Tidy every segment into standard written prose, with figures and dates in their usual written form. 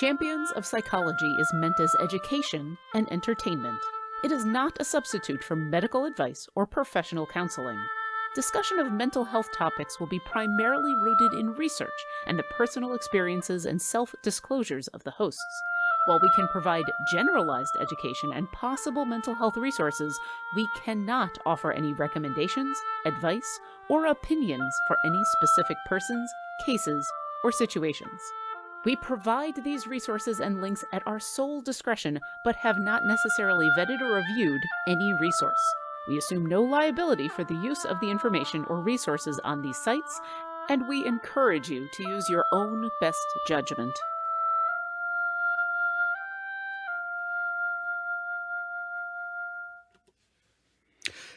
Champions of Psychology is meant as education and entertainment. It is not a substitute for medical advice or professional counseling. Discussion of mental health topics will be primarily rooted in research and the personal experiences and self-disclosures of the hosts. While we can provide generalized education and possible mental health resources, we cannot offer any recommendations, advice, or opinions for any specific persons, cases, or situations. We provide these resources and links at our sole discretion, but have not necessarily vetted or reviewed any resource. We assume no liability for the use of the information or resources on these sites, and we encourage you to use your own best judgment.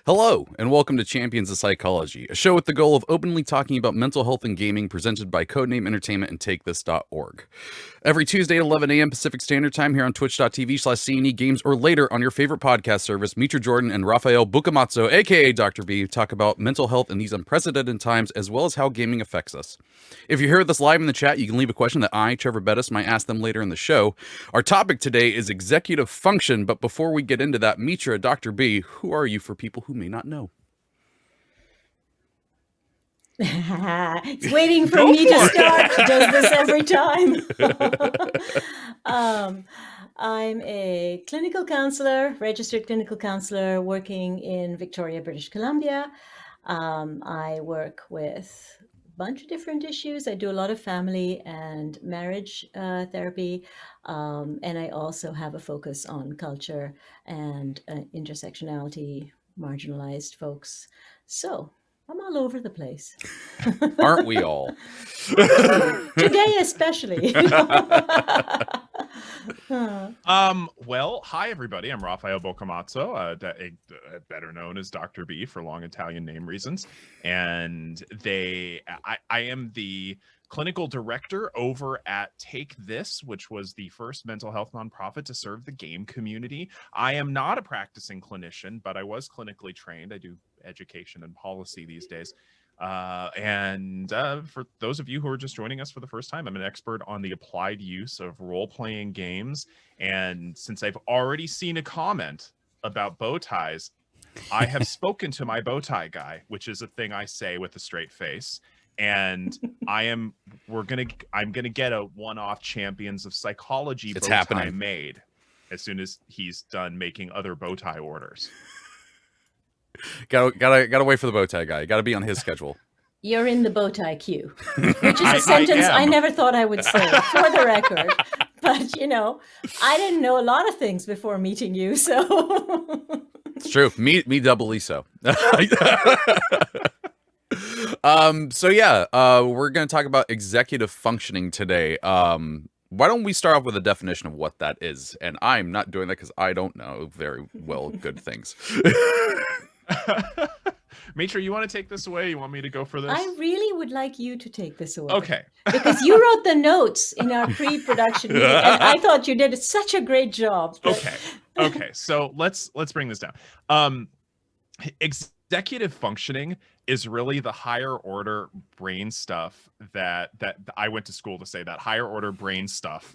Hello, and welcome to Champions of Psychology, a show with the goal of openly talking about mental health and gaming presented by Codename Entertainment and TakeThis.org. Every Tuesday at 11 a.m. Pacific Standard Time here on twitch.tv/CNE Games or later on your favorite podcast service, Mitra Jordan and Raffael Boccamazzo, aka Dr. B, talk about mental health in these unprecedented times as well as how gaming affects us. If you're here with us live in the chat, you can leave a question that I, Treavor Bettis, might ask them later in the show. Our topic today is executive function, but before we get into that, Mitra, Dr. B, who are you for people who may not know? It's waiting for me to start. She does this every time. I'm a clinical counselor, registered clinical counselor working in Victoria, British Columbia. I work with a bunch of different issues. I do a lot of family and marriage therapy. And I also have a focus on culture and intersectionality, marginalized folks. So I'm all over the place. Aren't we all? Today especially. Well, hi everybody. I'm Raffael Boccamazzo, better known as Dr. B for long Italian name reasons. And I am the clinical director over at Take This, which was the first mental health nonprofit to serve the game community. I am not a practicing clinician, but I was clinically trained. I do education and policy these days. For those of you who are just joining us for the first time, I'm an expert on the applied use of role-playing games. And since I've already seen a comment about bow ties, I have spoken to my bow tie guy, which is a thing I say with a straight face. And I'm gonna get a one-off Champions of Psychology bow tie made as soon as he's done making other bow tie orders. Gotta wait for the bow tie guy. Gotta be on his schedule. You're in the bow tie queue, which is a sentence I never thought I would say, for the record. But, you know, I didn't know a lot of things before meeting you, so... It's true. Me doubly so. We're going to talk about executive functioning today. Why don't we start off with a definition of what that is? And I'm not doing that because I don't know very well good things. Mitra, you want to take this away? You want me to go for this? I really would like you to take this away. Okay. Because you wrote the notes in our pre-production meeting, and I thought you did such a great job. Okay. So let's bring this down. Executive functioning is really the higher order brain stuff that I went to school to say, that higher order brain stuff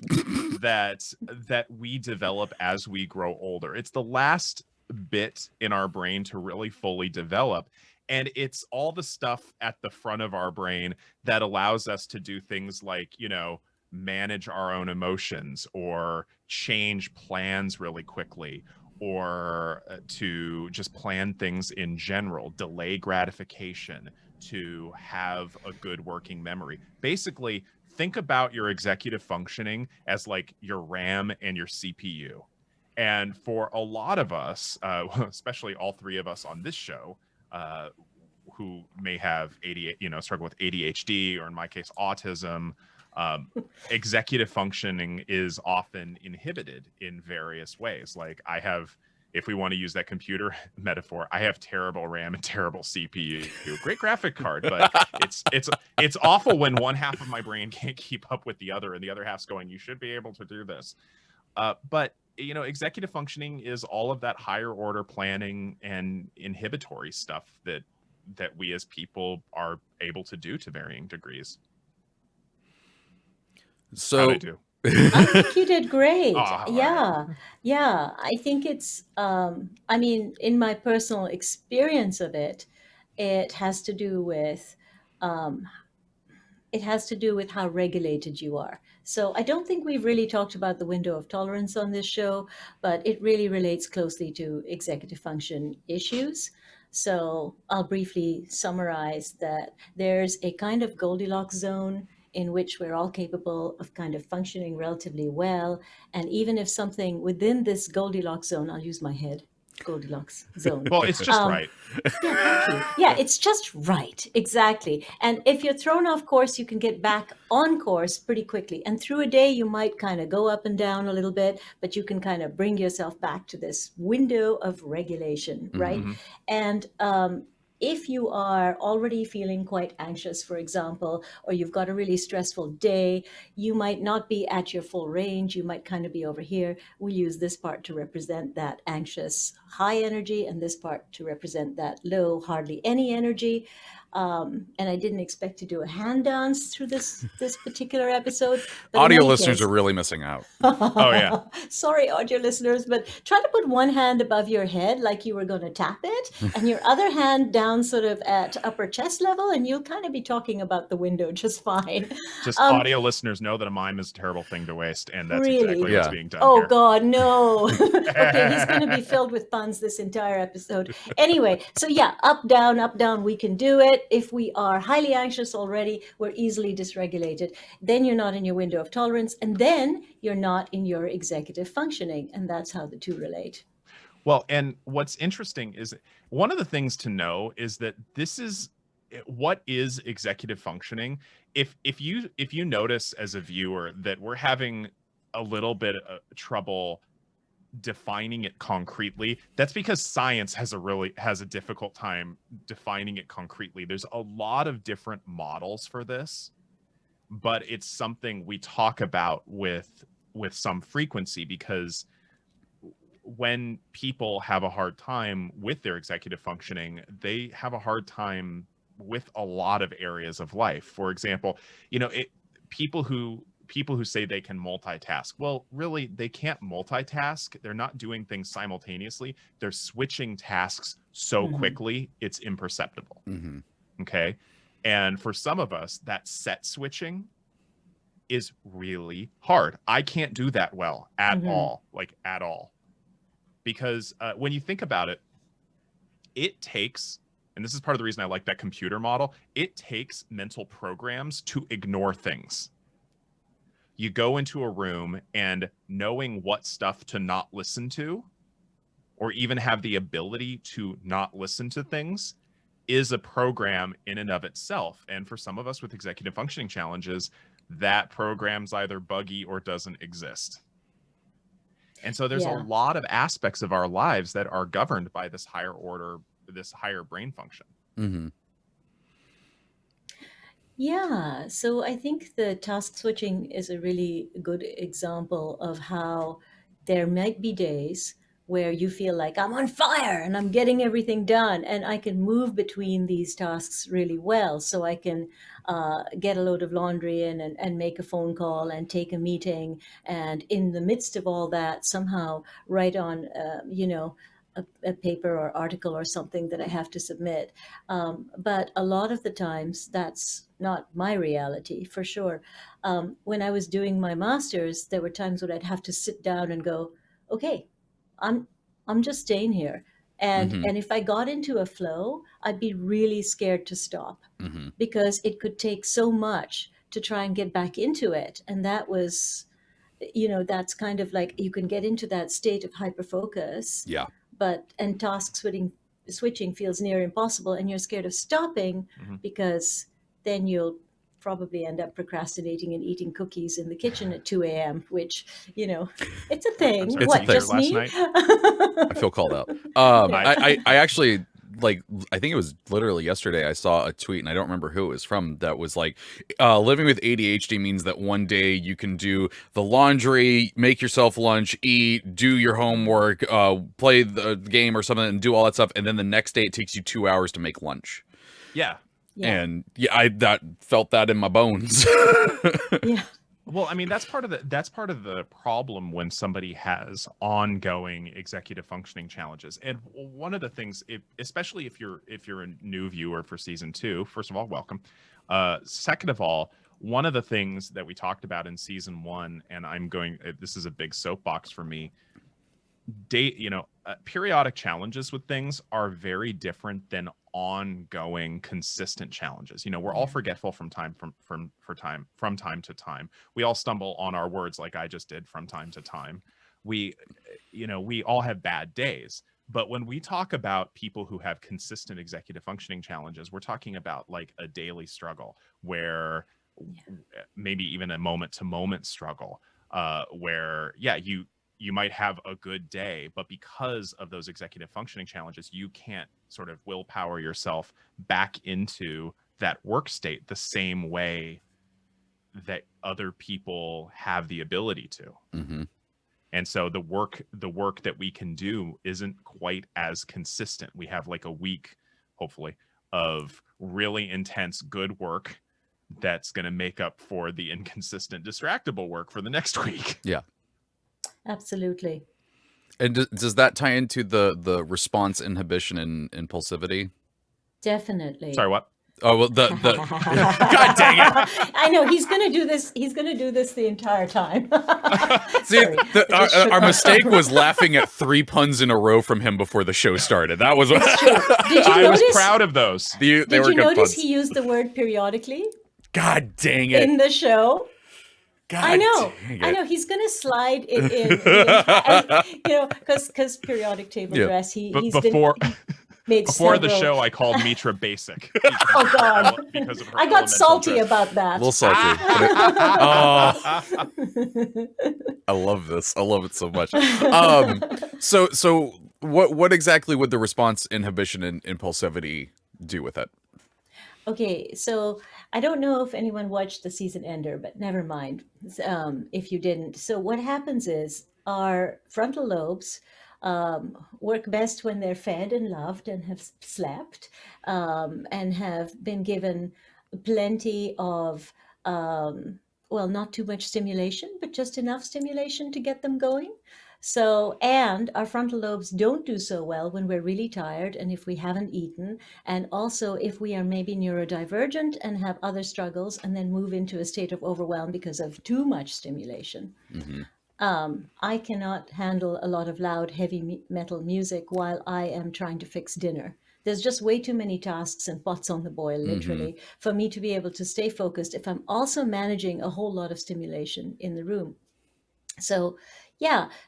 that we develop as we grow older. It's the last bit in our brain to really fully develop, and it's all the stuff at the front of our brain that allows us to do things like, you know, manage our own emotions or change plans really quickly, or to just plan things in general, delay gratification, to have a good working memory. Basically, think about your executive functioning as like your RAM and your CPU. And for a lot of us, especially all three of us on this show, who may have struggle with ADHD, or in my case, autism, executive functioning is often inhibited in various ways. Like I have, if we want to use that computer metaphor, I have terrible RAM and terrible CPU. Great graphic card, but it's awful when one half of my brain can't keep up with the other, and the other half's going, "You should be able to do this." But you know, executive functioning is all of that higher order planning and inhibitory stuff that we as people are able to do to varying degrees. So I think you did great. all right. Yeah. I think it's, I mean, in my personal experience of it, it has to do with, um, it has to do with how regulated you are. So I don't think we've really talked about the window of tolerance on this show, but it really relates closely to executive function issues. So I'll briefly summarize that there's a kind of Goldilocks zone in which we're all capable of kind of functioning relatively well. And even if something within this Goldilocks zone, I'll use my head, Goldilocks zone. Well, it's just right. Yeah, thank you. Yeah, it's just right. Exactly. And if you're thrown off course, you can get back on course pretty quickly. And through a day, you might kind of go up and down a little bit, but you can kind of bring yourself back to this window of regulation, right? Mhm. And if you are already feeling quite anxious, for example, or you've got a really stressful day, you might not be at your full range. You might kind of be over here. We use this part to represent that anxious high energy and this part to represent that low, hardly any energy. And I didn't expect to do a hand dance through this particular episode. But in Audio any listeners case- are really missing out. Oh, yeah. Sorry, audio listeners, but try to put one hand above your head like you were going to tap it, and your other hand down sort of at upper chest level, and you'll kind of be talking about the window just fine. Just audio listeners know that a mime is a terrible thing to waste, and that's Really? exactly what's Yeah. being done Oh here. God, no. Okay, he's going to be filled with puns this entire episode. Anyway, so yeah, up, down, we can do it. If we are highly anxious already, we're easily dysregulated. Then you're not in your window of tolerance, and then you're not in your executive functioning. And that's how the two relate. Well, and what's interesting is one of the things to know is that this is what is executive functioning. If you notice as a viewer that we're having a little bit of trouble defining it concretely, that's because science has a difficult time defining it concretely. There's a lot of different models for this, but it's something we talk about with some frequency, because when people have a hard time with their executive functioning, they have a hard time with a lot of areas of life. For example, people who say they can multitask, well, really, they can't multitask. They're not doing things simultaneously. They're switching tasks so quickly, it's imperceptible. Okay. And for some of us, that set switching is really hard. I can't do that well at all, like at all. Because when you think about it, it takes, and this is part of the reason I like that computer model, it takes mental programs to ignore things. You go into a room and knowing what stuff to not listen to, or even have the ability to not listen to things, is a program in and of itself. And for some of us with executive functioning challenges, that program's either buggy or doesn't exist. And so there's a lot of aspects of our lives that are governed by this higher order, this higher brain function. Yeah, so I think the task switching is a really good example of how there might be days where you feel like I'm on fire and I'm getting everything done, and I can move between these tasks really well. So I can get a load of laundry in and make a phone call and take a meeting, and in the midst of all that, somehow write on, a paper or article or something that I have to submit. But a lot of the times, that's not my reality, for sure. When I was doing my master's, there were times when I'd have to sit down and go, okay, I'm just staying here. And if I got into a flow, I'd be really scared to stop because it could take so much to try and get back into it. And that was, that's kind of like you can get into that state of hyperfocus. Yeah. And task switching feels near impossible, and you're scared of stopping because then you'll probably end up procrastinating and eating cookies in the kitchen at 2 a.m., which, it's a thing. I'm sorry, What, were you there just last me? night? I feel called out. I actually, like, I think it was literally yesterday, I saw a tweet, and I don't remember who it was from, that was like, living with ADHD means that one day you can do the laundry, make yourself lunch, eat, do your homework, play the game or something, and do all that stuff, and then the next day it takes you 2 hours to make lunch. Yeah. Yeah. And I felt that in my bones. Yeah. Well, I mean, that's part of the problem when somebody has ongoing executive functioning challenges. And one of the things, especially if you're a new viewer for season 2, first of all, welcome. Second of all, one of the things that we talked about in season 1, and this is a big soapbox for me. Periodic challenges with things are very different than ongoing consistent challenges. We're all forgetful from time to time. We all stumble on our words like I just did from time to time. We all have bad days. But when we talk about people who have consistent executive functioning challenges, we're talking about like a daily struggle where maybe even a moment to moment struggle where you might have a good day, but because of those executive functioning challenges, you can't sort of willpower yourself back into that work state the same way that other people have the ability to. Mm-hmm. And so the work that we can do isn't quite as consistent. We have like a week, hopefully, of really intense good work that's going to make up for the inconsistent distractible work for the next week. Yeah. Absolutely. And does that tie into the response inhibition and impulsivity? Definitely. Sorry, what? Oh, well, God dang it. I know he's going to do this. He's going to do this the entire time. See, our mistake was laughing at 3 puns in a row from him before the show started. That was what I was proud of those. Did you notice he used the word periodically? God dang it. In the show. God I know. dang it. I know. He's going to slide it in, because periodic table dress. Before the show, I called Mitra basic. Oh God! Because of her I got salty dress. about that. A little salty. I love this. I love it so much. So what exactly would the response inhibition and impulsivity do with it? Okay, so I don't know if anyone watched the season ender, but never mind if you didn't. So what happens is our frontal lobes work best when they're fed and loved and have slept and have been given plenty of, not too much stimulation, but just enough stimulation to get them going. So, and our frontal lobes don't do so well when we're really tired and if we haven't eaten, and also if we are maybe neurodivergent and have other struggles and then move into a state of overwhelm because of too much stimulation. Mm-hmm. I cannot handle a lot of loud, heavy metal music while I am trying to fix dinner. There's just way too many tasks and pots on the boil, literally, for me to be able to stay focused if I'm also managing a whole lot of stimulation in the room. So,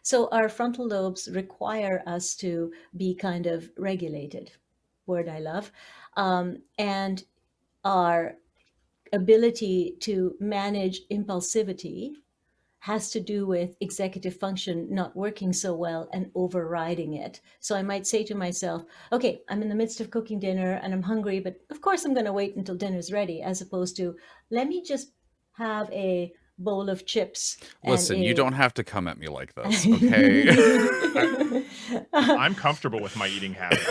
so our frontal lobes require us to be kind of regulated, word I love, and our ability to manage impulsivity has to do with executive function not working so well and overriding it. So I might say to myself, okay, I'm in the midst of cooking dinner and I'm hungry, but of course I'm going to wait until dinner's ready, as opposed to, let me just have a bowl of chips. Listen, you don't have to come at me like this, okay? I'm comfortable with my eating habits.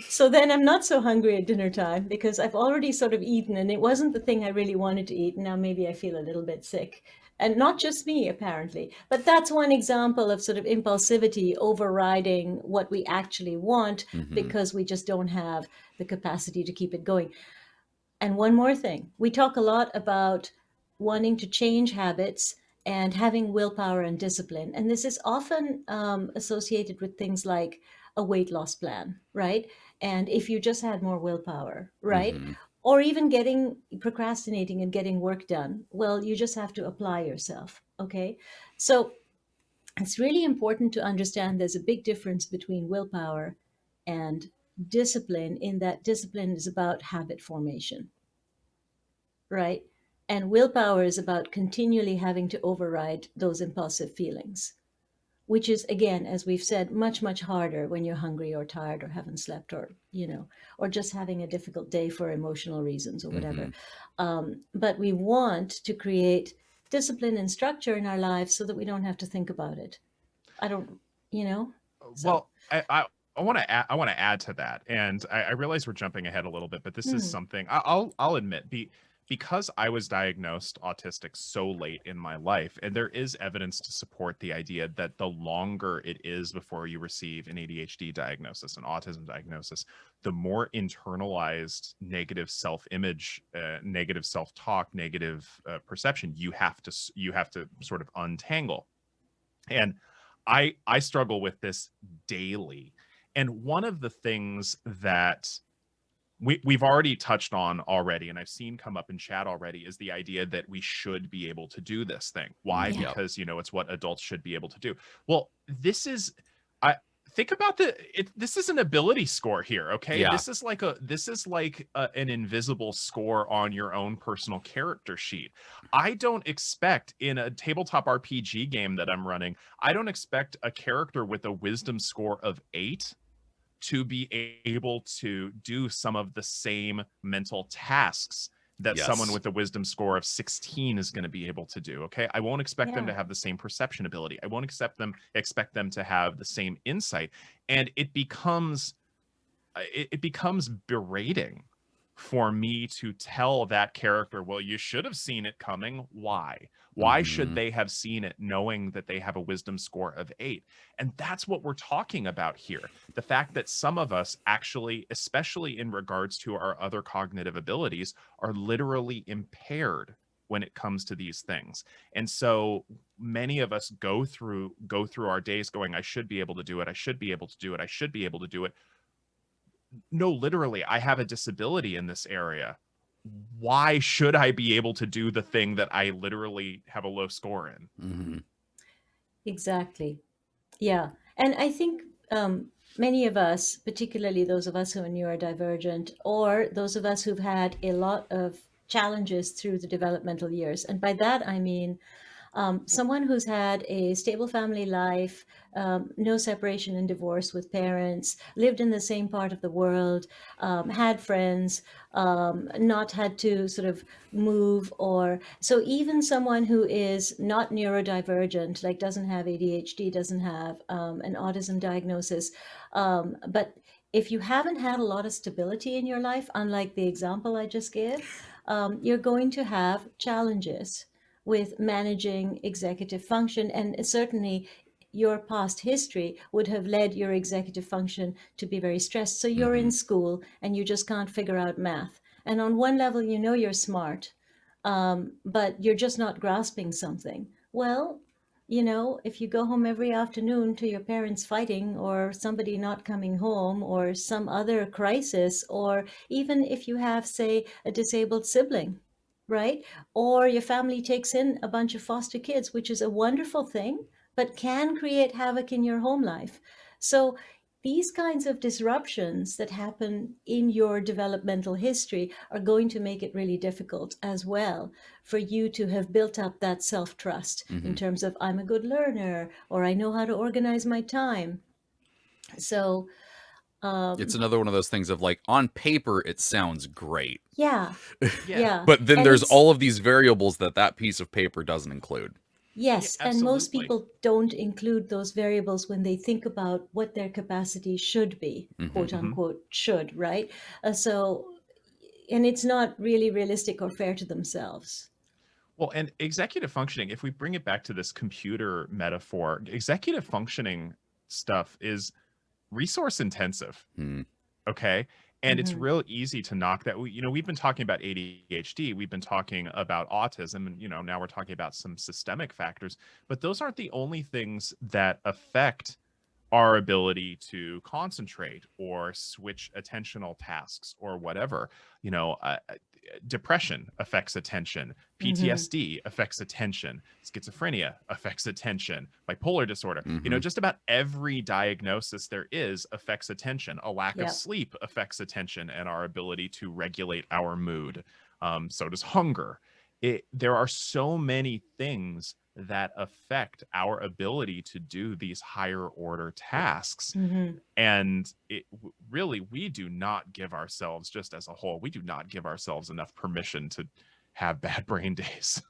So then I'm not so hungry at dinner time because I've already sort of eaten and it wasn't the thing I really wanted to eat. Now maybe I feel a little bit sick. And not just me, apparently. But that's one example of sort of impulsivity overriding what we actually want because we just don't have the capacity to keep it going. And one more thing, we talk a lot about wanting to change habits and having willpower and discipline. And this is often associated with things like a weight loss plan, right? And if you just had more willpower, right? Or even procrastinating and getting work done, well, you just have to apply yourself, okay? So it's really important to understand there's a big difference between willpower and discipline, in that discipline is about habit formation, right? And willpower is about continually having to override those impulsive feelings, which is, again, as we've said, much, much harder when you're hungry or tired or haven't slept or, or just having a difficult day for emotional reasons or whatever. But we want to create discipline and structure in our lives so that we don't have to think about it. Well, I want to add to that, and I realize we're jumping ahead a little bit, but this is something I'll admit. because I was diagnosed autistic so late in my life, and there is evidence to support the idea that the longer it is before you receive an ADHD diagnosis, an autism diagnosis, the more internalized negative self-image, negative self-talk, negative perception you have to sort of untangle. And I struggle with this daily. And one of the things that we've already touched on already, and I've seen come up in chat already, is the idea that we should be able to do this thing. Why? Yeah. Because, it's what adults should be able to do. Well, this is, I think about this is an ability score here. Okay. Yeah. This is like an invisible score on your own personal character sheet. I don't expect, in a tabletop RPG game that I'm running, I don't expect a character with a wisdom score of 8 to be able to do some of the same mental tasks that someone Yes. with a wisdom score of 16 is going to be able to do. Okay. I won't expect them Yeah. to have the same perception ability. I won't expect them to have the same insight. And it becomes berating for me to tell that character, well, you should have seen it coming. Why should Mhm. they have seen it knowing that they have a wisdom score of 8? And that's what we're talking about here. The fact that some of us actually, especially in regards to our other cognitive abilities, are literally impaired when it comes to these things. And so many of us go through our days going, I should be able to do it. I should be able to do it. I should be able to do it. No, literally, I have a disability in this area. Why should I be able to do the thing that I literally have a low score in? Mhm. Exactly. Yeah. And I think many of us, particularly those of us who are neurodivergent, or those of us who've had a lot of challenges through the developmental years, and by that I mean someone who's had a stable family life, no separation and divorce with parents, lived in the same part of the world, had friends, not had to sort of move, or so even someone who is not neurodivergent, like doesn't have ADHD, doesn't have an autism diagnosis, but if you haven't had a lot of stability in your life, unlike the example I just gave, you're going to have challenges with managing executive function. And certainly your past history would have led your executive function to be very stressed. So you're in school and you just can't figure out math. And on one level, you know you're smart, but you're just not grasping something. Well, if you go home every afternoon to your parents fighting, or somebody not coming home, or some other crisis, or even if you have, say, a disabled sibling, right? Or your family takes in a bunch of foster kids, which is a wonderful thing, but can create havoc in your home life. So these kinds of disruptions that happen in your developmental history are going to make it really difficult as well for you to have built up that self-trust in terms of I'm a good learner, or I know how to organize my time. So It's another one of those things of like, on paper it sounds great, yeah, Yeah. yeah. but then And there's it's all of these variables that piece of paper doesn't include. Yeah, yes, and most absolutely. people don't include those variables when they think about what their capacity should be, quote unquote, should, right? And it's not really realistic or fair to themselves. Well, and executive functioning, if we bring it back to this computer metaphor, executive functioning stuff is resource intensive. Okay. And it's Hmm. real easy to knock that. We've been talking about ADHD, we've been talking about autism, and now we're talking about some systemic factors, but those aren't the only things that affect our ability to concentrate or switch attentional tasks or whatever. Depression affects attention, Hmm. PTSD affects attention, schizophrenia affects attention, bipolar disorder, Mm-hmm. just about every diagnosis there is affects attention. A lack of Yeah. sleep affects attention and our ability to regulate our mood. So does hunger. There are so many things that affect our ability to do these higher order tasks. Hmm. And really, we do not give ourselves, just as a whole, we do not give ourselves enough permission to have bad brain days.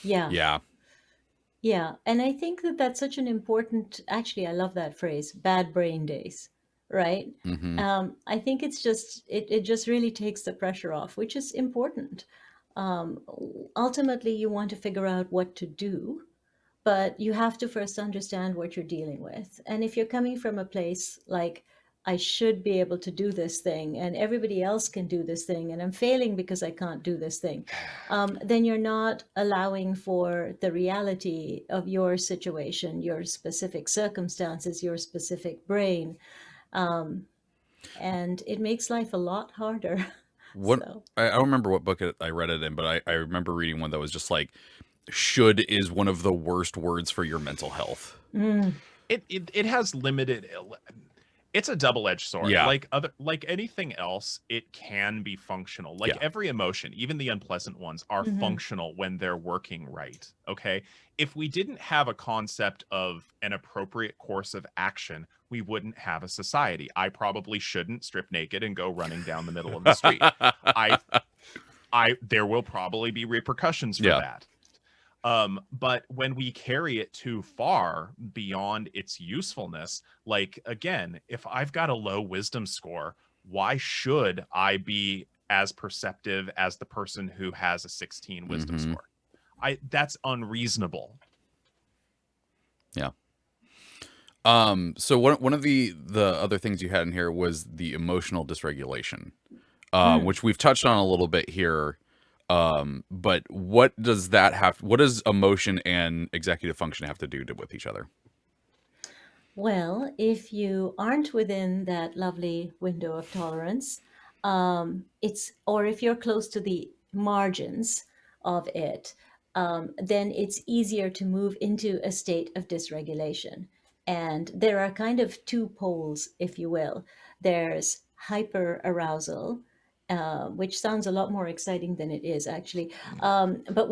Yeah. Yeah. Yeah. And I think that that's such an important, actually, I love that phrase, bad brain days, right? Mm-hmm. I think it's just, it just really takes the pressure off, which is important. Ultimately, you want to figure out what to do, but you have to first understand what you're dealing with. And if you're coming from a place like, I should be able to do this thing, and everybody else can do this thing, and I'm failing because I can't do this thing, then you're not allowing for the reality of your situation, your specific circumstances, your specific brain. And it makes life a lot harder. What So, I don't remember what book I read it in, but I remember reading one that was just like, should is one of the worst words for your mental health. It has limited. It's a double-edged sword. Yeah. Like anything else, it can be functional. Like Yeah. every emotion, even the unpleasant ones, are functional when they're working right. Okay. If we didn't have a concept of an appropriate course of action, we wouldn't have a society. I probably shouldn't strip naked and go running down the middle of the street. There will probably be repercussions for that. But when we carry it too far beyond its usefulness, like, again, if I've got a low wisdom score, why should I be as perceptive as the person who has a 16 wisdom score? That's unreasonable. Yeah. So one of the other things you had in here was the emotional dysregulation, which we've touched on a little bit here. But what does emotion and executive function have to do with each other? well, if you aren't within that lovely window of tolerance, or if you're close to the margins of it, then it's easier to move into a state of dysregulation. And there are kind of two poles, if you will. There's hyper arousal, which sounds a lot more exciting than it is, actually. But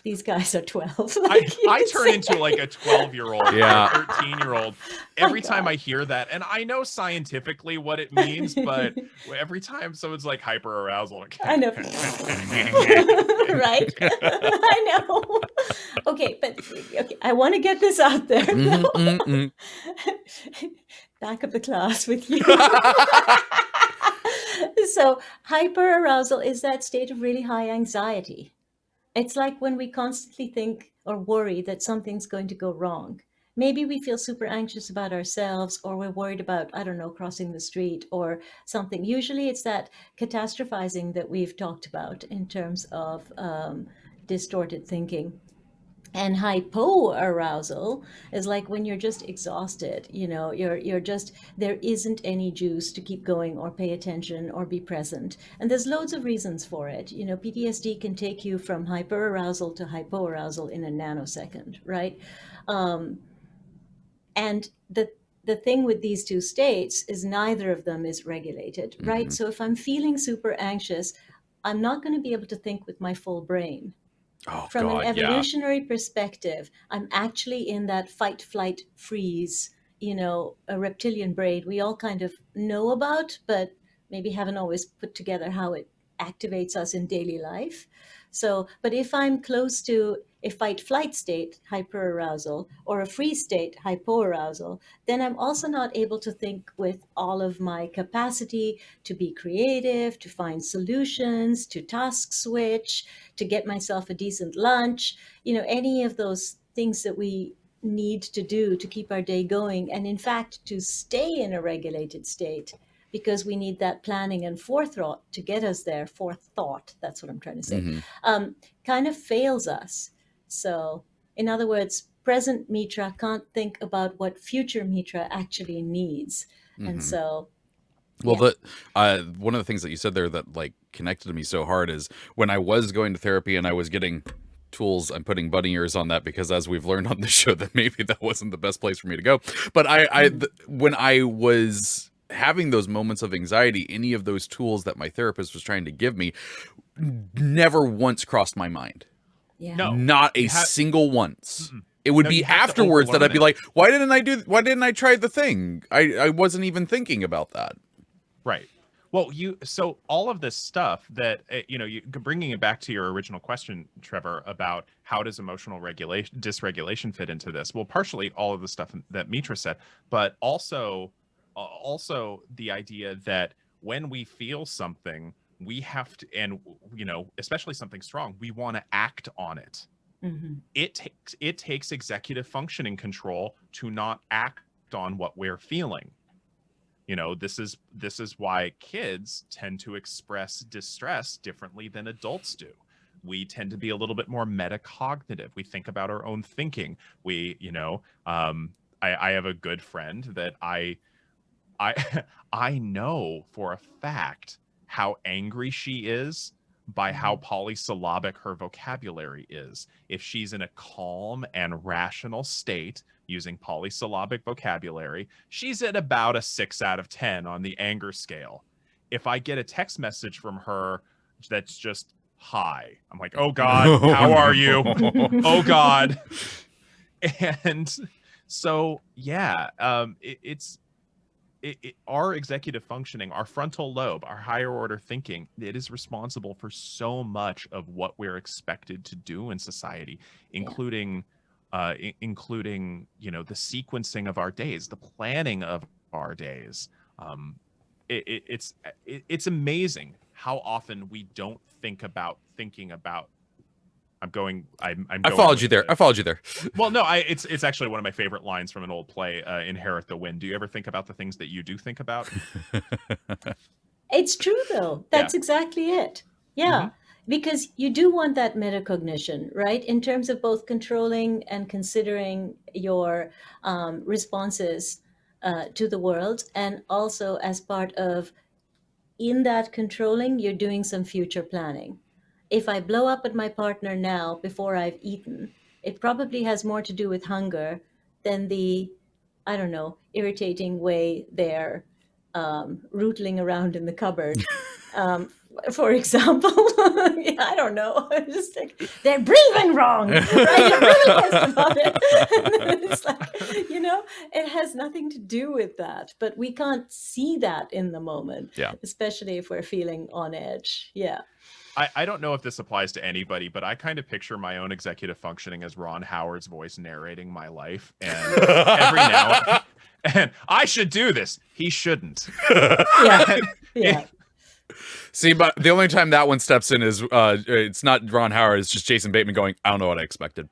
these guys are 12. I turn into like a 12-year-old or a 13-year-old every time I hear that. And I know scientifically what it means, but every time someone's like hyper arousal, I know. Right? I know. Okay, but I want to get this out there. Back of the class with you. So hyperarousal is that state of really high anxiety. It's like when we constantly think or worry that something's going to go wrong. Maybe we feel super anxious about ourselves, or we're worried about, I don't know, crossing the street or something. Usually it's that catastrophizing that we've talked about in terms of distorted thinking. And hypoarousal is like when you're just exhausted, you're just, there isn't any juice to keep going or pay attention or be present. And there's loads of reasons for it. PTSD can take you from hyperarousal to hypoarousal in a nanosecond, right? And the thing with these two states is neither of them is regulated, right? So if I'm feeling super anxious, I'm not going to be able to think with my full brain. From an evolutionary perspective, I'm actually in that fight, flight, freeze, a reptilian brain we all kind of know about, but maybe haven't always put together how it activates us in daily life. So, but if I'm close to a fight flight state, hyperarousal, or a freeze state, hypoarousal, then I'm also not able to think with all of my capacity to be creative, to find solutions, to task switch, to get myself a decent lunch, any of those things that we need to do to keep our day going. And in fact, to stay in a regulated state, because we need that planning and forethought to get us there. Forethought, that's what I'm trying to say, kind of fails us. So, in other words, present Mitra can't think about what future Mitra actually needs. And so, well, one of the things that you said there that like connected to me so hard is when I was going to therapy and I was getting tools, I'm putting bunny ears on that because as we've learned on the show that maybe that wasn't the best place for me to go. But when I was having those moments of anxiety, any of those tools that my therapist was trying to give me never once crossed my mind. yeah. No. Not a single once. It would be afterwards that I'd be like, why didn't I try the thing? I wasn't even thinking about that. Right. Well, so all of this stuff that, you bringing it back to your original question, Treavor, about how does emotional dysregulation fit into this? Well, partially all of the stuff that Mitra said, but also the idea that when we feel something, we have to, and especially something strong, we want to act on it. Mm-hmm. It takes executive functioning control to not act on what we're feeling. This is why kids tend to express distress differently than adults do. We tend to be a little bit more metacognitive. We think about our own thinking. I have a good friend that I know for a fact how angry she is by how polysyllabic her vocabulary is. If she's in a calm and rational state using polysyllabic vocabulary, she's at about a 6 out of 10 on the anger scale. If I get a text message from her that's just hi, I'm like, oh God, how are you? Oh God. And so, yeah, our executive functioning, our frontal lobe, our higher order thinking, it is responsible for so much of what we're expected to do in society, including the sequencing of our days, the planning of our days. It's amazing how often we don't thinking about. I followed you there. Well, no, it's actually one of my favorite lines from an old play, Inherit the Wind. Do you ever think about the things that you do think about? It's true, though. That's exactly it. Yeah, because you do want that metacognition, right? In terms of both controlling and considering your responses to the world, and also as part of, in that controlling, you're doing some future planning. If I blow up at my partner now before I've eaten, it probably has more to do with hunger than the, I don't know, irritating way they're rootling around in the cupboard. For example, I don't know. I'm just like, they're breathing wrong, right? You're really pissed about it. It's like, it has nothing to do with that, but we can't see that in the moment, especially if we're feeling on edge. Yeah. I don't know if this applies to anybody, but I kind of picture my own executive functioning as Ron Howard's voice narrating my life. And every now and I should do this. He shouldn't. Yeah. See, but the only time that one steps in is it's not Ron Howard, it's just Jason Bateman going, I don't know what I expected.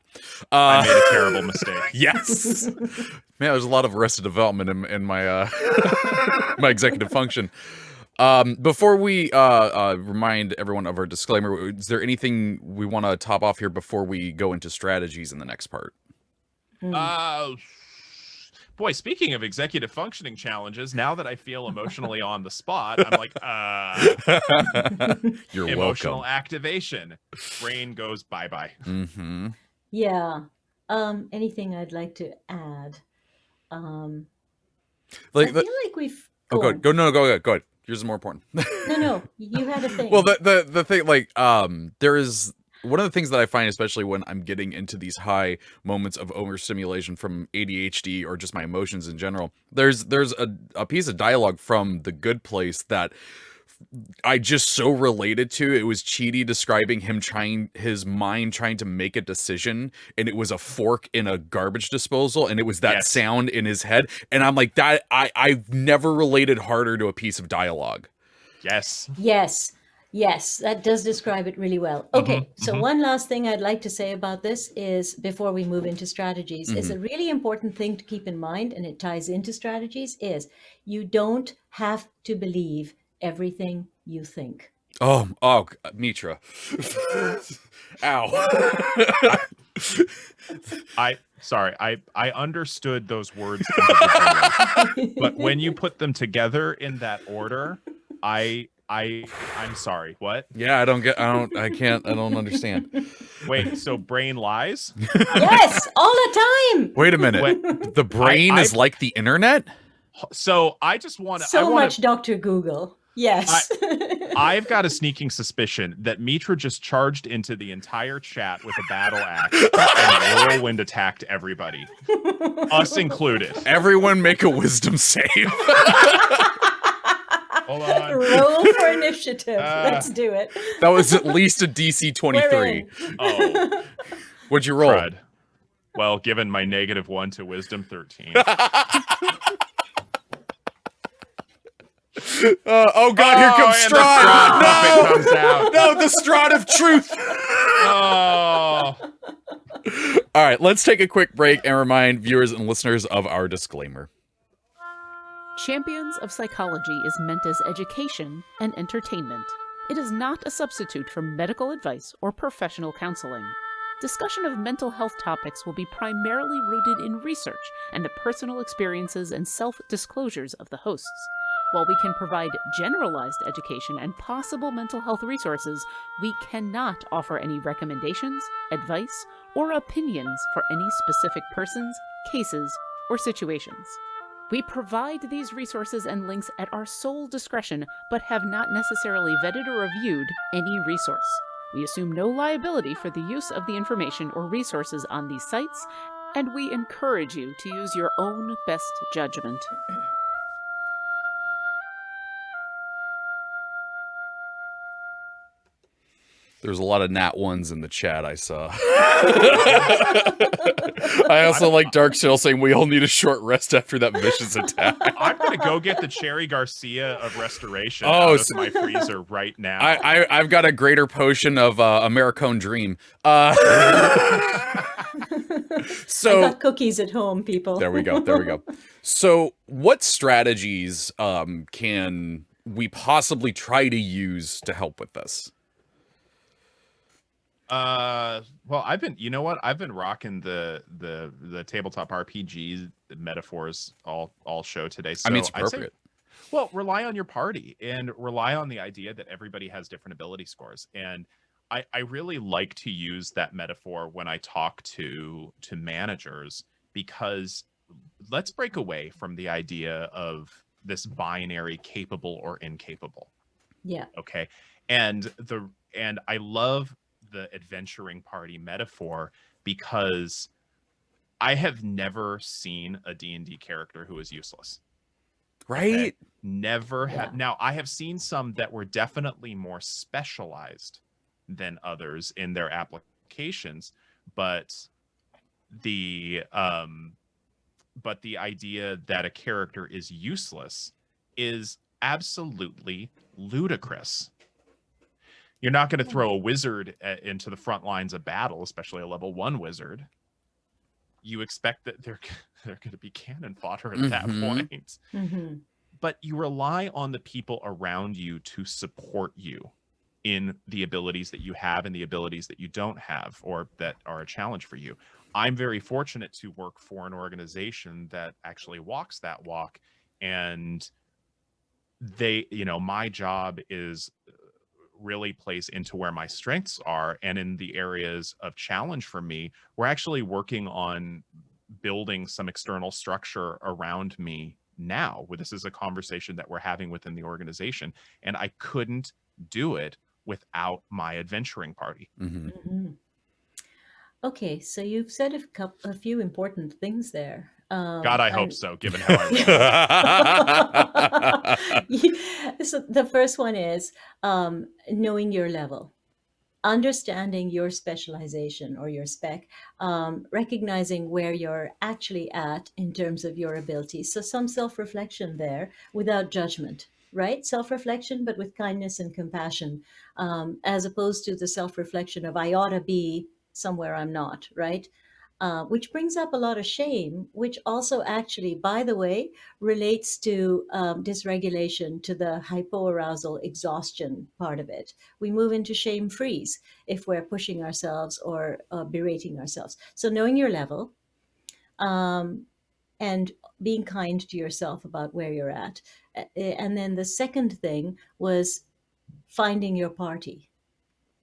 I made a terrible mistake. Yes. Man, there's a lot of Arrested Development in my my executive function. Before we remind everyone of our disclaimer, is there anything we want to top off here before we go into strategies in the next part? Boy, speaking of executive functioning challenges, now that I feel emotionally on the spot, I'm like, You're emotional welcome. activation. Brain goes bye-bye. Mm-hmm. Yeah. Anything I'd like to add? I Like, feel like we've... Go ahead. Go ahead. Yours is more important. No, you had a thing. Well, the thing, like, there is one of the things that I find, especially when I'm getting into these high moments of overstimulation from ADHD or just my emotions in general, there's a piece of dialogue from The Good Place that I just so related to. It was Chidi describing his mind trying to make a decision, and it was a fork in a garbage disposal, and it was that sound in his head. And I'm like, that I've never related harder to a piece of dialogue. Yes, that does describe it really well. Okay, so one last thing I'd like to say about this is, before we move into strategies, is a really important thing to keep in mind, and it ties into strategies, is you don't have to believe everything you think. Oh, Mitra. Ow. I understood those words individually, but when you put them together in that order, I'm sorry. What? Yeah, I don't understand. Wait, so brain lies? Yes, all the time. Wait a minute. The brain is like the internet? So I just want to... So much Dr. Google. Yes. I've got a sneaking suspicion that Mitra just charged into the entire chat with a battle axe and whirlwind attacked everybody. Us included. Everyone make a wisdom save. Hold on. Roll for initiative. Let's do it. That was at least a DC 23. Oh. What'd you roll? Crud. Well, given my -1 to wisdom, 13. Oh God, here comes and the Strahd puppet Strahd. comes out. No, the Strahd of truth. Oh, All right, let's take a quick break and remind viewers and listeners of our disclaimer. Champions of Psychology is meant as education and entertainment. It is not a substitute for medical advice or professional counseling. Discussion of mental health topics will be primarily rooted in research and the personal experiences and self-disclosures of the hosts. While we can provide generalized education and possible mental health resources, we cannot offer any recommendations, advice, or opinions for any specific persons, cases, or situations. We provide these resources and links at our sole discretion, but have not necessarily vetted or reviewed any resource. We assume no liability for the use of the information or resources on these sites, and we encourage you to use your own best judgment. There's a lot of nat ones in the chat I saw. I also like Dark Shell saying we all need a short rest after that vicious attack. I'm gonna go get the Cherry Garcia of Restoration Oh, out of my freezer right now. I've got a greater potion of Americone Dream. So I got cookies at home, people. There we go. So what strategies can we possibly try to use to help with this? Well, I've been rocking the tabletop RPG metaphors all show today. So I mean, it's appropriate. Well, rely on your party and rely on the idea that everybody has different ability scores. And I really like to use that metaphor when I talk to managers, because let's break away from the idea of this binary capable or incapable. Yeah. Okay. And I love the adventuring party metaphor because I have never seen a D&D character who is useless. Right? Okay? Never have. Now, I have seen some that were definitely more specialized than others in their applications, but the idea that a character is useless is absolutely ludicrous. You're not going to throw a wizard into the front lines of battle, especially a level 1 wizard. You expect that they're going to be cannon fodder at that point. Mm-hmm. But you rely on the people around you to support you in the abilities that you have and the abilities that you don't have, or that are a challenge for you. I'm very fortunate to work for an organization that actually walks that walk, and my job is really plays into where my strengths are, and in the areas of challenge for me, we're actually working on building some external structure around me now. This is a conversation that we're having within the organization, and I couldn't do it without my adventuring party. Mm-hmm. Mm-hmm. Okay, so you've said a few important things there. God, I hope so, given how I read. So the first one is knowing your level, understanding your specialization or your spec, recognizing where you're actually at in terms of your abilities. So some self-reflection there without judgment, right? Self-reflection, but with kindness and compassion, as opposed to the self-reflection of I ought to be somewhere I'm not, right? Which brings up a lot of shame, which also actually, by the way, relates to dysregulation, to the hypoarousal exhaustion part of it. We move into shame freeze if we're pushing ourselves or berating ourselves. So knowing your level and being kind to yourself about where you're at. And then the second thing was finding your party,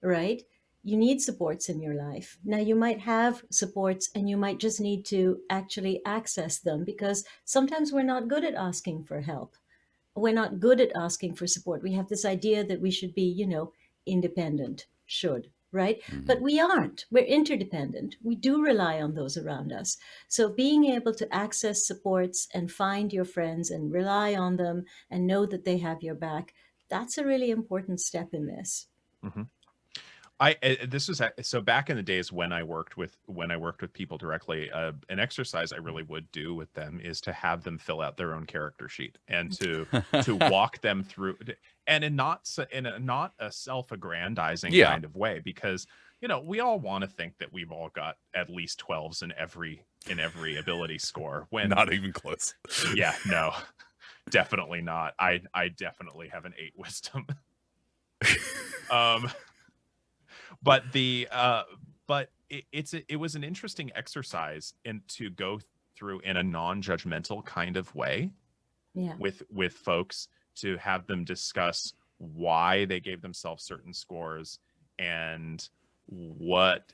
right? You need supports in your life. Now, you might have supports and you might just need to actually access them, because sometimes we're not good at asking for help. We're not good at asking for support. We have this idea that we should be, independent, right? Mm-hmm. But we aren't. We're interdependent. We do rely on those around us. So being able to access supports and find your friends and rely on them and know that they have your back, that's a really important step in this. Mm-hmm. This was so back in the days when I worked with people directly. An exercise I really would do with them is to have them fill out their own character sheet and to walk them through, and in not a self-aggrandizing Yeah. kind of way, because we all want to think that we've all got at least 12s in every ability score. When Not even close. yeah, no, definitely not. I definitely have an 8 wisdom. But it was an interesting exercise to go through in a non-judgmental kind of way. Yeah. With folks, to have them discuss why they gave themselves certain scores and what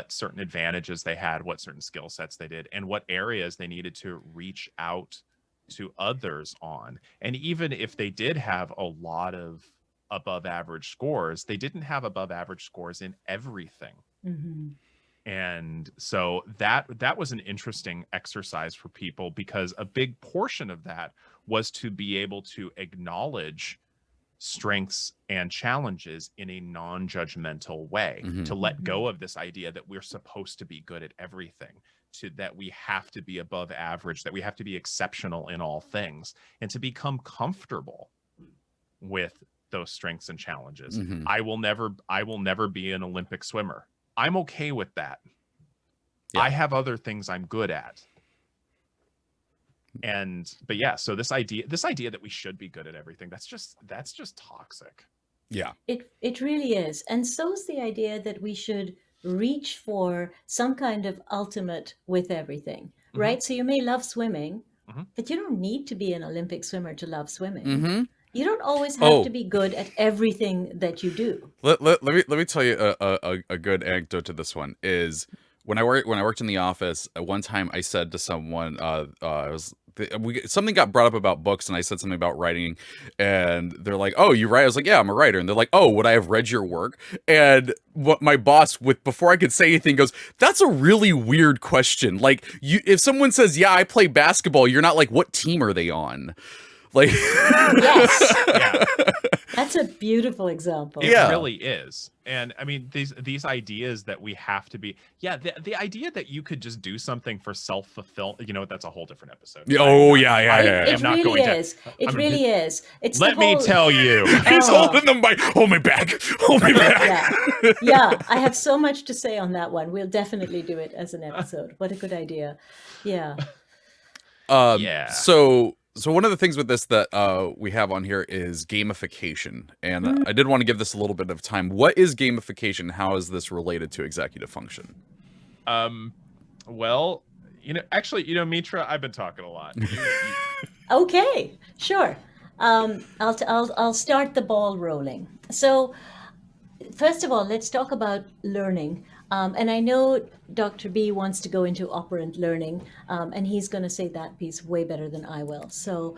certain advantages they had, what certain skill sets they did, and what areas they needed to reach out to others on. And even if they did have a lot of above average scores, they didn't have above average scores in everything. Mm-hmm. And so that was an interesting exercise for people, because a big portion of that was to be able to acknowledge strengths and challenges in a non-judgmental way, to let go of this idea that we're supposed to be good at everything, to that we have to be above average, that we have to be exceptional in all things, and to become comfortable with those strengths and challenges. I will never be an Olympic swimmer. I'm okay with that. Yeah. I have other things I'm good at. But yeah, so this idea that we should be good at everything, that's just toxic. Yeah. It really is. And so is the idea that we should reach for some kind of ultimate with everything, right? So you may love swimming, but you don't need to be an Olympic swimmer to love swimming. You don't always have to be good at everything that you do. Let me tell you a good anecdote to this one. Is when I worked in the office, one time I said to someone, something got brought up about books, and I said something about writing, and they're like, "Oh, you write?" I was like, "Yeah, I'm a writer." And they're like, "Oh, would I have read your work?" And what my boss, before I could say anything, goes, "That's a really weird question. Like, if someone says, 'Yeah, I play basketball,' you're not like, 'What team are they on?'" Like, Yes. Yeah. That's a beautiful example. It really is. And I mean, these ideas that we have to be, the idea that you could just do something for self-fulfill, that's a whole different episode. It really is. It really is. It's let me tell you. He's holding them by, hold me back. Yeah, I have so much to say on that one. We'll definitely do it as an episode. What a good idea. Yeah. So one of the things with this that we have on here is gamification, and I did want to give this a little bit of time. What is gamification? How is this related to executive function? Well, Mitra, I've been talking a lot. Okay, sure. I'll start the ball rolling. So, first of all, let's talk about learning. And I know Dr. B wants to go into operant learning, and he's going to say that piece way better than I will. So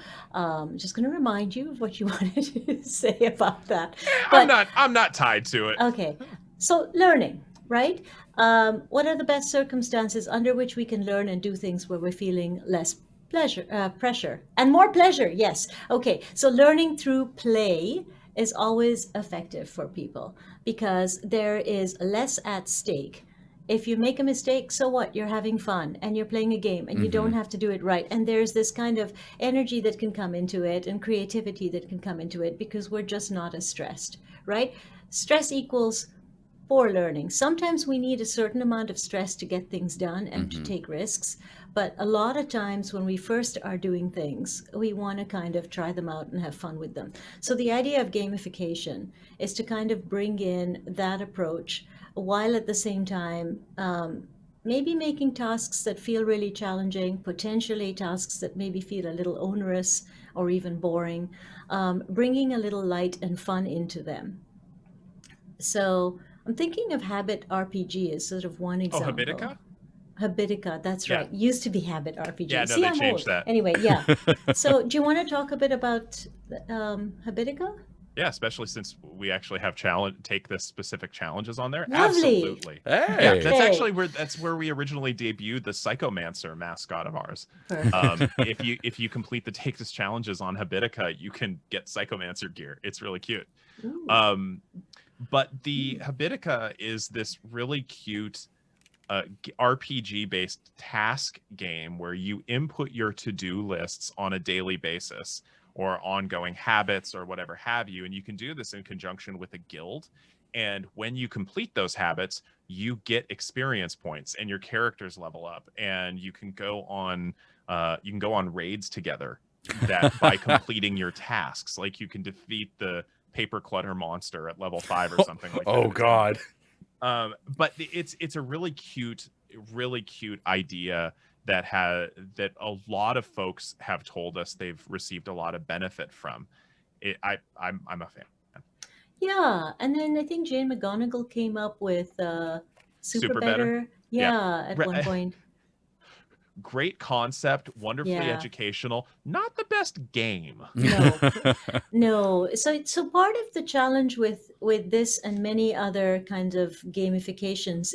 just going to remind you of what you wanted to say about that. But, I'm not tied to it. Okay. So learning, right? What are the best circumstances under which we can learn and do things where we're feeling less pressure and more pleasure? Yes. Okay. So learning through play is always effective for people because there is less at stake. If you make a mistake, so what? You're having fun and you're playing a game and you don't have to do it right. And there's this kind of energy that can come into it and creativity that can come into it because we're just not as stressed, right? Stress equals poor learning. Sometimes we need a certain amount of stress to get things done and to take risks. But a lot of times when we first are doing things, we want to kind of try them out and have fun with them. So the idea of gamification is to kind of bring in that approach while at the same time maybe making tasks that feel really challenging, potentially tasks that maybe feel a little onerous or even boring, bringing a little light and fun into them. So I'm thinking of Habit RPG as sort of one example. Oh, Habitica? Habitica, that's right. Used to be Habit RPG. Yeah, no, See, they I'm changed old. that. Anyway, yeah. So do you want to talk a bit about Habitica? Yeah, especially since we actually have take this specific challenges on there. Lovely. Absolutely. Hey. Yeah, that's actually where we originally debuted the Psychomancer mascot of ours. If you complete the take this challenges on Habitica, you can get Psychomancer gear. It's really cute. But the Habitica is this really cute RPG-based task game where you input your to-do lists on a daily basis or ongoing habits or whatever have you, and you can do this in conjunction with a guild. And when you complete those habits, you get experience points, and your characters level up, and you can go on raids together that by completing your tasks. Like you can defeat the paper clutter monster at level 5 or something like that. Oh God. But it's a really cute idea that a lot of folks have told us they've received a lot of benefit from it. I'm a fan. Yeah, and then I think Jane McGonigal came up with Super Super Better. Better. Yeah, at one point. Great concept, wonderfully Yeah. educational, not the best game. No, no. So part of the challenge with this and many other kinds of gamifications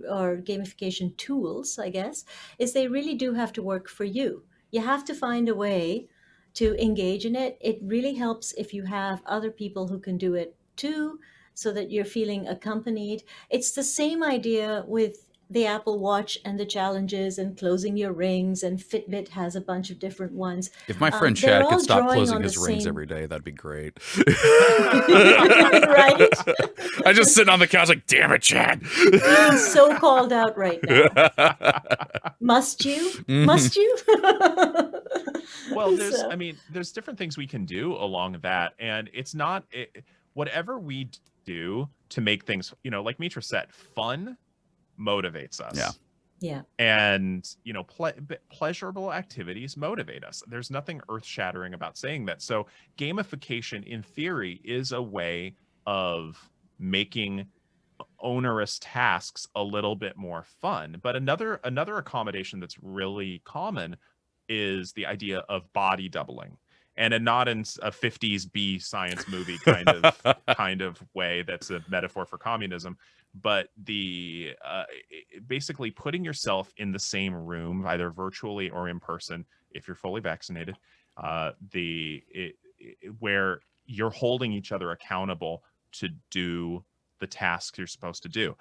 or gamification tools, I guess, is they really do have to work for you. You have to find a way to engage in it. It really helps if you have other people who can do it too, so that you're feeling accompanied. It's the same idea with the Apple Watch and the challenges and closing your rings, and Fitbit has a bunch of different ones. If my friend They're Chad all could stop drawing closing on the his rings same- every day, that'd be great. Right? I just sitting on the couch like, damn it, Chad. Being so called out right now. Must you? Must you? Well, So- there's different things we can do along that, and it's not whatever we do to make things, like Mitra said, fun motivates us. Yeah. Yeah. And pleasurable activities motivate us. There's nothing earth-shattering about saying that. So gamification in theory is a way of making onerous tasks a little bit more fun. But another accommodation that's really common is the idea of body doubling, and not in a 50s B science movie kind of way that's a metaphor for communism, but the basically putting yourself in the same room, either virtually or in person, if you're fully vaccinated, where you're holding each other accountable to do the tasks you're supposed to do.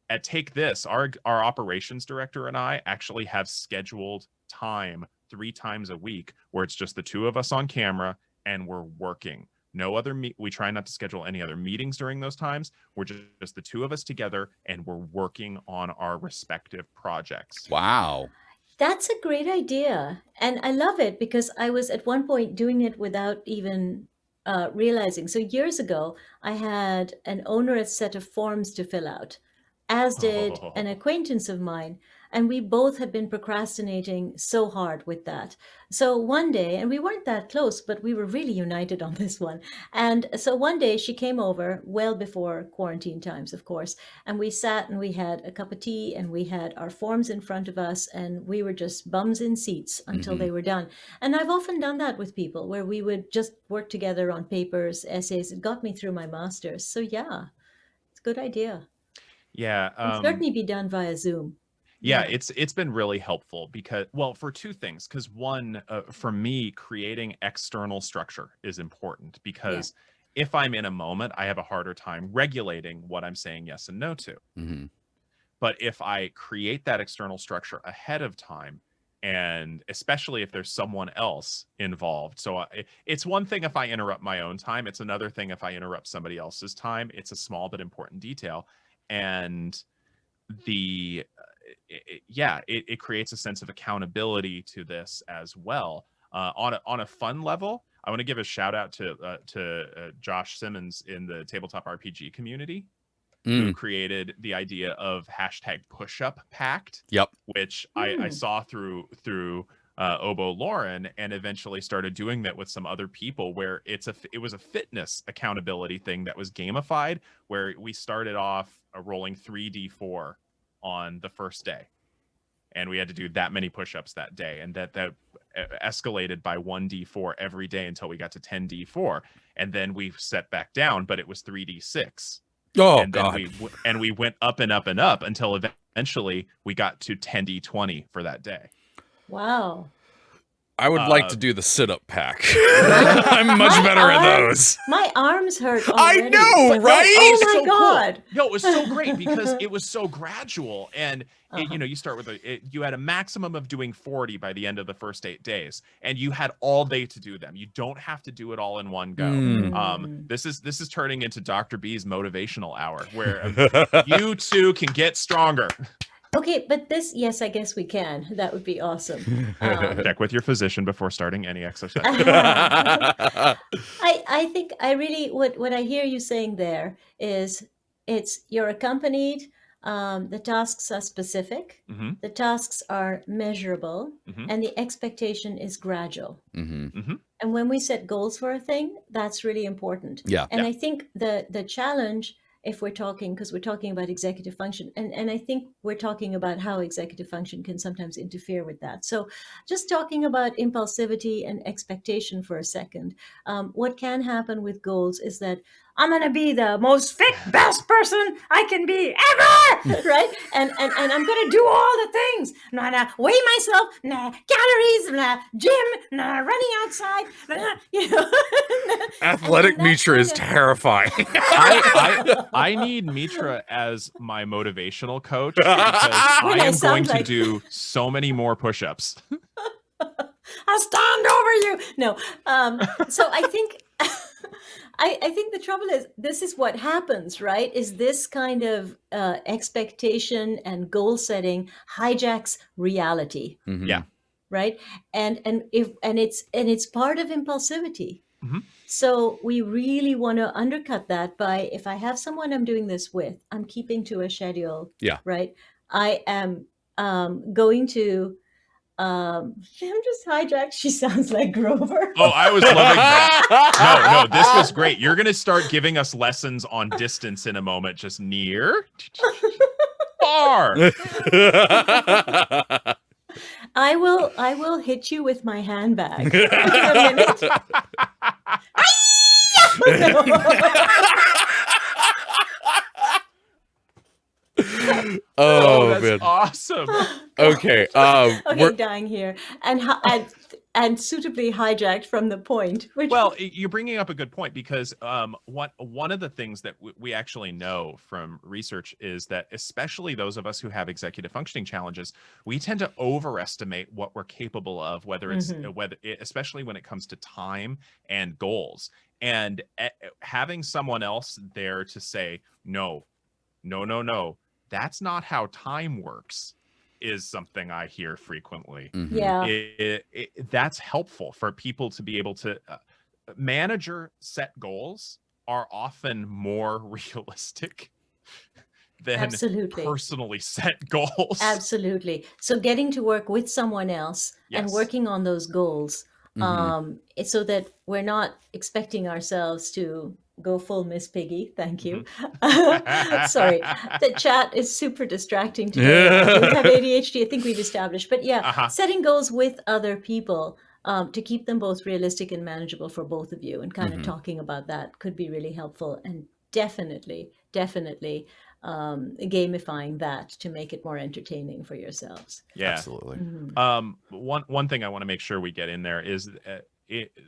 At Take This, our operations director and I actually have scheduled time 3 times a week where it's just the two of us on camera and we're working. No other we try not to schedule any other meetings during those times. We're just the two of us together, and we're working on our respective projects. Wow. That's a great idea. And I love it because I was at one point doing it without even realizing. So years ago, I had an onerous set of forms to fill out, as did an acquaintance of mine. And we both had been procrastinating so hard with that. So one day, and we weren't that close, but we were really united on this one. And so one day she came over, well before quarantine times, of course, and we sat and we had a cup of tea and we had our forms in front of us, and we were just bums in seats until they were done. And I've often done that with people where we would just work together on papers, essays. It got me through my master's. So yeah, it's a good idea. Yeah. Can certainly be done via Zoom. Yeah, it's been really helpful because, well, for 2 things. Because one, for me, creating external structure is important because if I'm in a moment, I have a harder time regulating what I'm saying yes and no to. Mm-hmm. But if I create that external structure ahead of time, and especially if there's someone else involved, so it's one thing if I interrupt my own time. It's another thing if I interrupt somebody else's time. It's a small but important detail, and it creates a sense of accountability to this as well. On a fun level, I want to give a shout out to Josh Simmons in the tabletop RPG community, who created the idea of #pushup pact. Yep. Which I saw through Obo Lauren, and eventually started doing that with some other people, where it was a fitness accountability thing that was gamified, where we started off rolling 3d4 on the first day, and we had to do that many push-ups that day, and that escalated by 1d4 every day until we got to 10d4, and then we set back down, but it was 3d6. Oh, and God. then we went up and up and up until eventually we got to 10d20 for that day. Wow. I would like to do the sit-up pack. I'm much better at those. My arms hurt I already. know, right? Oh It's my so God. cool. No, it was so great because it was so gradual, and you start with you had a maximum of doing 40 by the end of the first 8 days, and you had all day to do them. You don't have to do it all in one go. This is turning into Dr. B's motivational hour, where you two can get stronger. Okay, but yes, I guess we can. That would be awesome. Check with your physician before starting any exercise. I think I really what I hear you saying there is you're accompanied. The tasks are specific. The tasks are measurable, and the expectation is gradual. And when we set goals for a thing, that's really important. Yeah. And I think the challenge, if we're talking, because we're talking about executive function, and I think we're talking about how executive function can sometimes interfere with that. So just talking about impulsivity and expectation for a second, what can happen with goals is that I'm going to be the most fit, best person I can be ever, right? And I'm going to do all the things. I'm going to weigh myself, calories, gym, running outside, Athletic Mitra is terrifying. I need Mitra as my motivational coach because I am going to do so many more push-ups. I'll stand over you. No. So I think I think the trouble is this is what happens, right? Is this kind of expectation and goal setting hijacks reality. Yeah. Right. And it's part of impulsivity. So we really want to undercut that by, if I have someone I'm doing this with, I'm keeping to a schedule. Yeah. Right. I am going to I'm just hijacked. She sounds like Grover. Oh, I was loving that. No, this was great. You're going to start giving us lessons on distance in a moment. Just near, far. I will hit you with my handbag in a minute. Oh, that's man. awesome. Okay. Okay, dying here and suitably hijacked from the point. Well, you're bringing up a good point because one of the things that we actually know from research is that especially those of us who have executive functioning challenges, we tend to overestimate what we're capable of, whether it's especially when it comes to time and goals. And having someone else there to say, no, that's not how time works, is something I hear frequently. Yeah. That's helpful for people to be able to manager set goals are often more realistic than personally set goals. Absolutely. So getting to work with someone else and working on those goals, so that we're not expecting ourselves to go full Miss Piggy. Thank you. Sorry. The chat is super distracting today. We have ADHD, I think we've established. But setting goals with other people to keep them both realistic and manageable for both of you, and kind of talking about that could be really helpful. And definitely gamifying that to make it more entertaining for yourselves. Yeah, absolutely. One thing I want to make sure we get in there is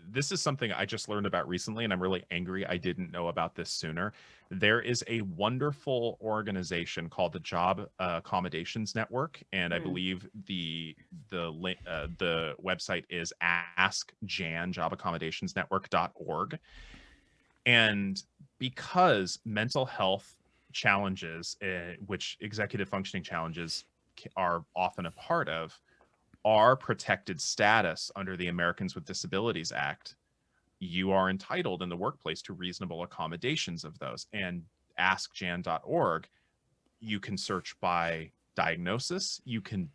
this is something I just learned about recently, and I'm really angry I didn't know about this sooner. There is a wonderful organization called the Job Accommodations Network, and I believe the website is jobAccommodations.org. And because mental health challenges, which executive functioning challenges are often a part of, are protected status under the Americans with Disabilities Act, you are entitled in the workplace to reasonable accommodations of those. And askjan.org, you can search by diagnosis, you can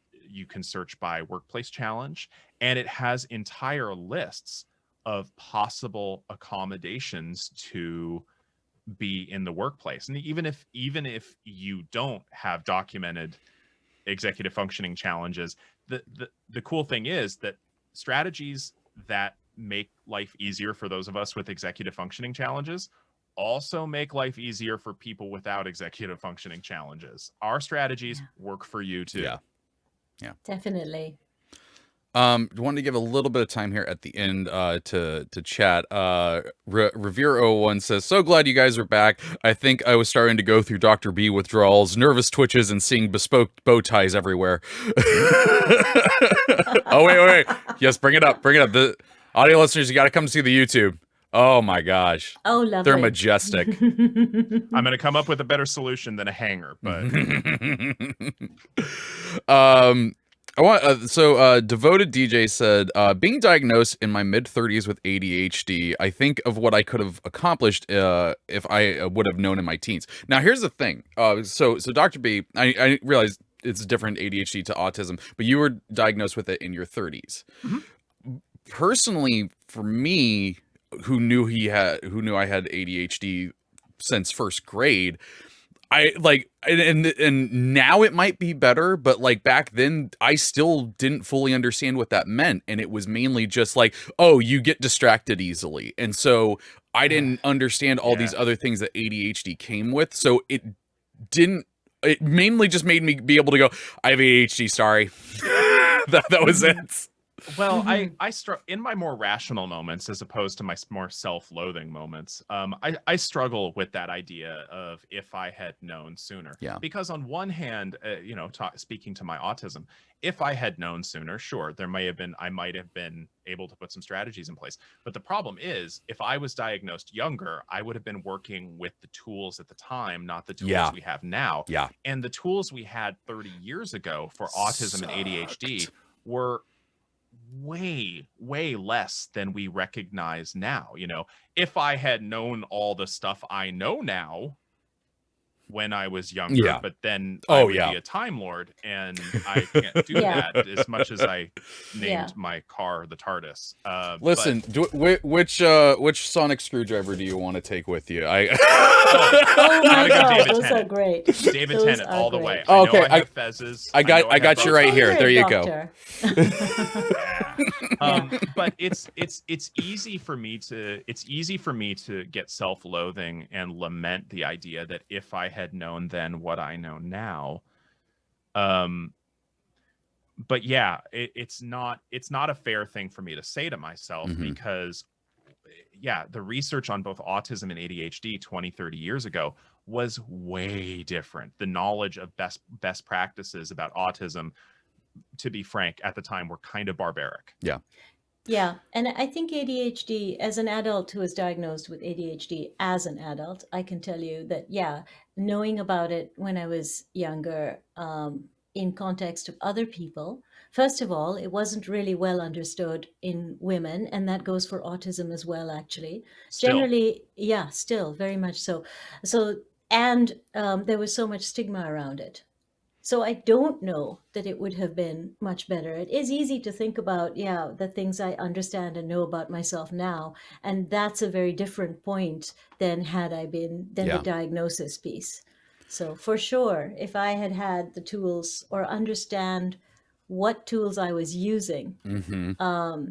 search by workplace challenge, and it has entire lists of possible accommodations to be in the workplace. And even if you don't have documented executive functioning challenges, the cool thing is that strategies that make life easier for those of us with executive functioning challenges also make life easier for people without executive functioning challenges. Our strategies work for you too. Yeah. Definitely. wanted to give a little bit of time here at the end to chat. Revere01 says, so glad you guys are back. I think I was starting to go through Dr. B withdrawals, nervous twitches, and seeing bespoke bow ties everywhere. Oh, wait. Yes, bring it up. The audio listeners, you got to come see the YouTube. Oh my gosh. Oh, lovely. They're majestic. I'm going to come up with a better solution than a hanger, but Devoted DJ said, being diagnosed in my mid-30s with ADHD, I think of what I could have accomplished if I would have known in my teens. Now, here's the thing. So Dr. B, I realize it's different ADHD to autism, but you were diagnosed with it in your 30s. Mm-hmm. Personally, for me, who knew I had ADHD since first grade, I like, and now it might be better, but like back then I still didn't fully understand what that meant. And it was mainly just like, oh, you get distracted easily. And so I didn't understand all these other things that ADHD came with. So it mainly just made me be able to go, I have ADHD, sorry. that was it. Well, I struggle in my more rational moments as opposed to my more self-loathing moments. I struggle with that idea of if I had known sooner. Yeah. Because on one hand, speaking to my autism, if I had known sooner, sure, I might have been able to put some strategies in place. But the problem is, if I was diagnosed younger, I would have been working with the tools at the time, not the tools we have now. Yeah. And the tools we had 30 years ago for autism and ADHD were way less than we recognize now. If I had known all the stuff I know now when I was younger, but then I would be a Time Lord, and I can't do that as much as I named my car the TARDIS. Listen, which sonic screwdriver do you want to take with you? Oh my God, those are great. David Tennant all the way. Okay, I have fezzes. I got you right here. There you go. But it's easy for me to get self-loathing and lament the idea that if I had known then what I know now. But yeah, it's not a fair thing for me to say to myself, because the research on both autism and ADHD 20, 30 years ago was way different. The knowledge of best practices about autism, to be frank, at the time were kind of barbaric. Yeah. Yeah. And I think ADHD, as an adult who was diagnosed with ADHD as an adult, I can tell you that, knowing about it when I was younger, in context of other people, first of all, it wasn't really well understood in women, and that goes for autism as well, actually. Generally, still very much so. And there was so much stigma around it. So I don't know that it would have been much better. It is easy to think about, the things I understand and know about myself now. And that's a very different point than the diagnosis piece. So for sure, if I had had the tools or understand what tools I was using,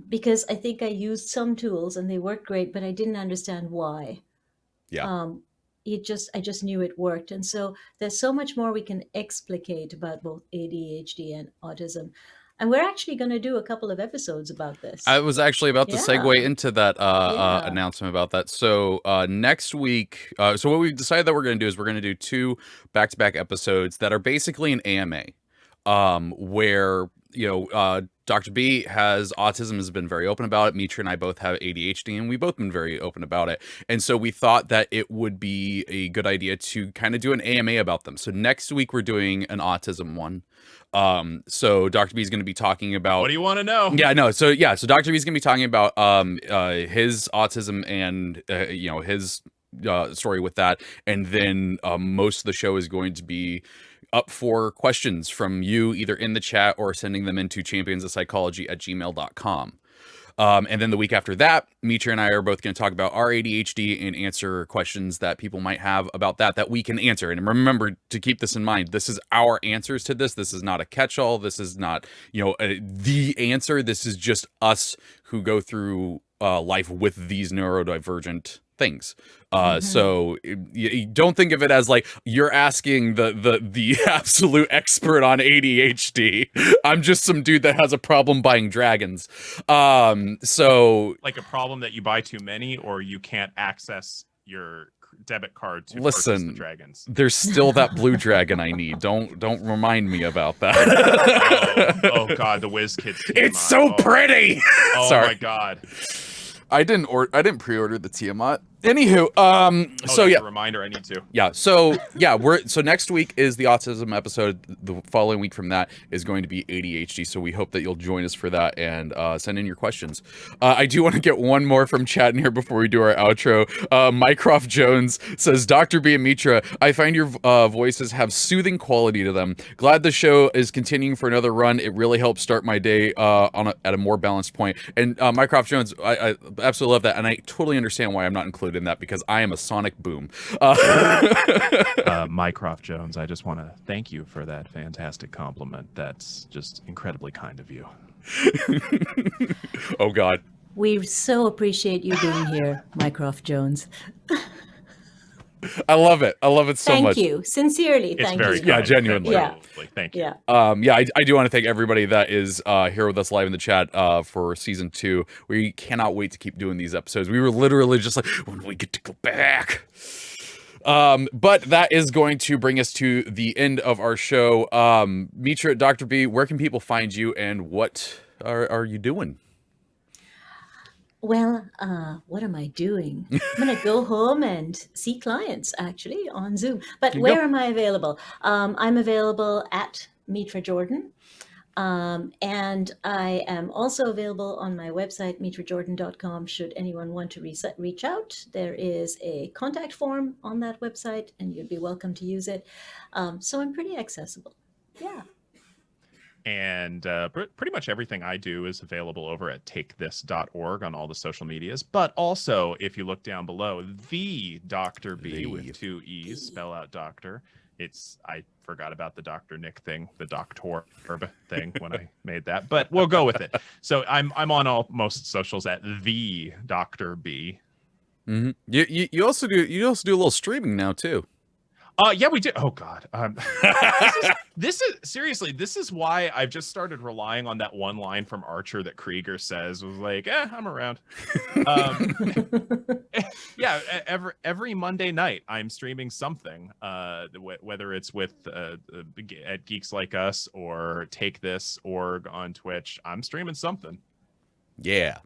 because I think I used some tools and they worked great, but I didn't understand why. Yeah. I just knew it worked. And so there's so much more we can explicate about both ADHD and autism. And we're actually going to do a couple of episodes about this. I was actually about to segue into that announcement about that. So next week, so what we've decided that we're going to do is we're going to do 2 back-to-back episodes that are basically an AMA, where Dr. B has autism, has been very open about it. Mitra and I both have ADHD, and we've both been very open about it. And so we thought that it would be a good idea to kind of do an AMA about them. So next week we're doing an autism one. So Dr. B is going to be talking about, what do you want to know? So Dr. B is going to be talking about his autism and his story with that. And then most of the show is going to be up for questions from you, either in the chat or sending them into championsofpsychology@gmail.com. And then the week after that, Mitra and I are both going to talk about our ADHD and answer questions that people might have about that we can answer. And remember to keep this in mind. This is our answers to this. This is not a catch-all. This is not, the answer. This is just us who go through life with these neurodivergent things. Mm-hmm. So you don't think of it as like you're asking the absolute expert on ADHD. I'm just some dude that has a problem buying dragons. So Like a problem that you buy too many, or you can't access your debit card to purchase listen, the dragons. there's still that blue dragon I need. Don't remind me about that. Oh God, the Whiz Kids. It's so pretty. Oh Sorry. my God. I didn't pre-order the Tiamat. Anywho, so that's yeah, a reminder I need to. yeah, so next week is the autism episode. The following week from that is going to be ADHD. So we hope that you'll join us for that and send in your questions. I do want to get one more from chat in here before we do our outro. Mycroft Jones says, Dr. B and Mitra, I find your voices have soothing quality to them. Glad the show is continuing for another run. It really helps start my day at a more balanced point. And Mycroft Jones, I absolutely love that, and I totally understand why I'm not included in that, because I am a sonic boom. Mycroft Jones, I just want to thank you for that fantastic compliment. That's just incredibly kind of you. Oh God. We so appreciate you being here, Mycroft Jones. I love it. I love it so much. Thank you. Sincerely, It's thank very you. kind. Yeah, genuinely. Yeah. Thank you. Yeah. I do want to thank everybody that is here with us live in the chat for season 2. We cannot wait to keep doing these episodes. We were literally just like, when do we get to go back? But that is going to bring us to the end of our show. Mitra, Dr. B, where can people find you, and what are you doing? Well, what am I doing? I'm going to go home and see clients, actually, on Zoom. But where am I available? I'm available at Mitra Jordan. And I am also available on my website, mitrajordan.com, should anyone want to reach out. There is a contact form on that website, and you'd be welcome to use it. So I'm pretty accessible. Yeah. And pretty much everything I do is available over at takethis.org on all the social medias. But also, if you look down below, the Dr. B with 2 E's, spell out doctor. I forgot about the Dr. Nick thing, the doctor thing when I made that, but we'll go with it. So I'm on most socials at the Dr. B. Mm-hmm. You also do a little streaming now too. Yeah, we did. Oh God. This is seriously, this is why I've just started relying on that one line from Archer that Krieger says, was like, I'm around. Yeah, every Monday night I'm streaming something, whether it's with at Geeks Like Us or Take This org on Twitch. I'm streaming something. Yeah.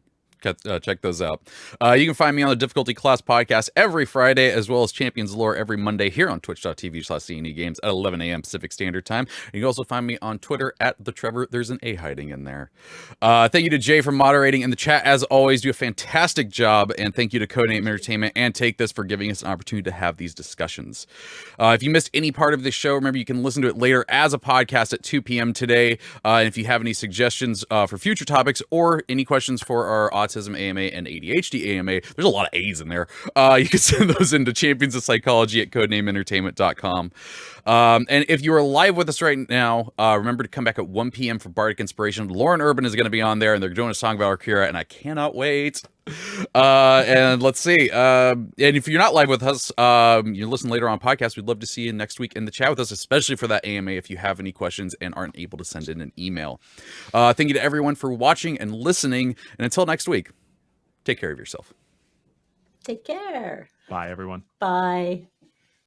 Check those out. You can find me on the Difficulty Class podcast every Friday, as well as Champions Lore every Monday here on twitch.tv/CNEgames at 11 a.m. Pacific Standard Time. And you can also find me on Twitter at the Treavor. There's an A hiding in there. Thank you to Jay for moderating in the chat. As always, do a fantastic job. And thank you to Codename Entertainment and Take This for giving us an opportunity to have these discussions. If you missed any part of this show, remember you can listen to it later as a podcast at 2 p.m. today. And if you have any suggestions for future topics or any questions for our autism AMA and ADHD AMA, there's a lot of A's in there. You can send those into champions of psychology at codenameentertainment.com. And if you are live with us right now, remember to come back at 1 p.m. for Bardic Inspiration. Lauren Urban is going to be on there, and they're doing a song about Akira, and I cannot wait. And let's see. And if you're not live with us, you listen later on podcast, we'd love to see you next week in the chat with us, especially for that AMA if you have any questions and aren't able to send in an email. Thank you to everyone for watching and listening. And until next week, take care of yourself. Take care. Bye, everyone. Bye.